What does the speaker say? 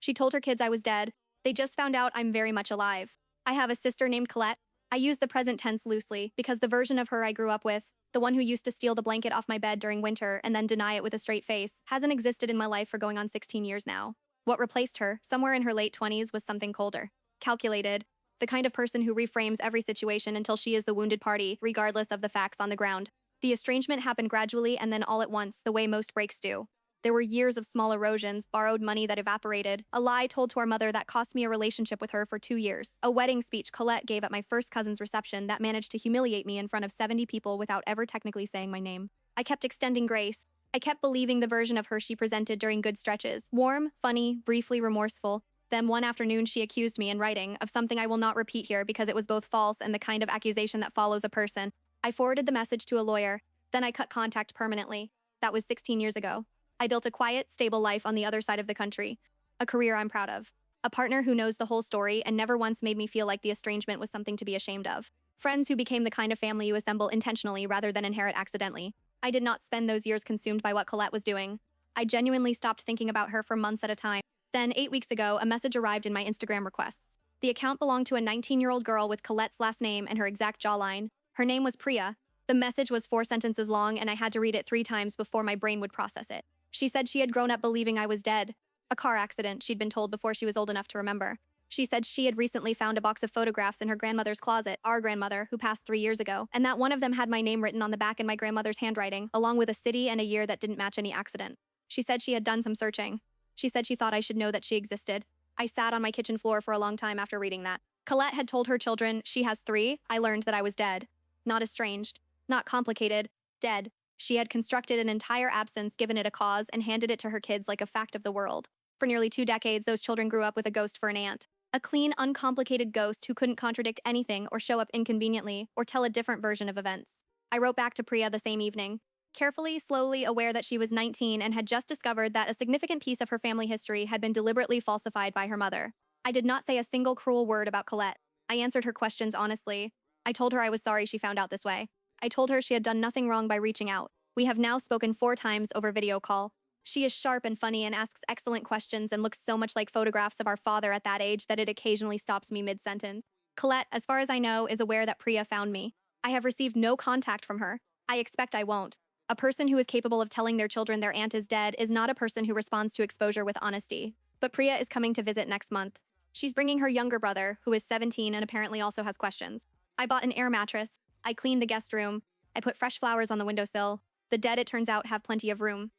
She told her kids I was dead. They just found out I'm very much alive. I have a sister named Colette. I use the present tense loosely because the version of her I grew up with, the one who used to steal the blanket off my bed during winter and then deny it with a straight face, hasn't existed in my life for going on 16 years now. What replaced her, somewhere in her late 20s, was something colder. Calculated. The kind of person who reframes every situation until she is the wounded party, regardless of the facts on the ground. The estrangement happened gradually and then all at once, the way most breaks do. There were years of small erosions, borrowed money that evaporated, a lie told to our mother that cost me a relationship with her for 2 years, a wedding speech Colette gave at my first cousin's reception that managed to humiliate me in front of 70 people without ever technically saying my name. I kept extending grace. I kept believing the version of her she presented during good stretches, warm, funny, briefly remorseful. Then one afternoon she accused me in writing of something I will not repeat here because it was both false and the kind of accusation that follows a person. I forwarded the message to a lawyer. Then I cut contact permanently. That was 16 years ago. I built a quiet, stable life on the other side of the country. A career I'm proud of. A partner who knows the whole story and never once made me feel like the estrangement was something to be ashamed of. Friends who became the kind of family you assemble intentionally rather than inherit accidentally. I did not spend those years consumed by what Colette was doing. I genuinely stopped thinking about her for months at a time. Then, 8 weeks ago, a message arrived in my Instagram requests. The account belonged to a 19-year-old girl with Colette's last name and her exact jawline. Her name was Priya. The message was 4 sentences long and I had to read it 3 times before my brain would process it. She said she had grown up believing I was dead. A car accident, she'd been told before she was old enough to remember. She said she had recently found a box of photographs in her grandmother's closet, our grandmother, who passed 3 years ago, and that one of them had my name written on the back in my grandmother's handwriting, along with a city and a year that didn't match any accident. She said she had done some searching. She said she thought I should know that she existed. I sat on my kitchen floor for a long time after reading that. Colette had told her children, she has 3, I learned that I was dead. Not estranged. Not complicated. Dead. She had constructed an entire absence, given it a cause, and handed it to her kids like a fact of the world. For nearly 2 decades, those children grew up with a ghost for an aunt. A clean, uncomplicated ghost who couldn't contradict anything or show up inconveniently or tell a different version of events. I wrote back to Priya the same evening, carefully, slowly aware that she was 19 and had just discovered that a significant piece of her family history had been deliberately falsified by her mother. I did not say a single cruel word about Colette. I answered her questions honestly. I told her I was sorry she found out this way. I told her she had done nothing wrong by reaching out. We have now spoken 4 times over video call. She is sharp and funny and asks excellent questions and looks so much like photographs of our father at that age that it occasionally stops me mid-sentence. Colette, as far as I know, is aware that Priya found me. I have received no contact from her. I expect I won't. A person who is capable of telling their children their aunt is dead is not a person who responds to exposure with honesty. But Priya is coming to visit next month. She's bringing her younger brother, who is 17 and apparently also has questions. I bought an air mattress. I cleaned the guest room. I put fresh flowers on the windowsill. The dead, it turns out, have plenty of room.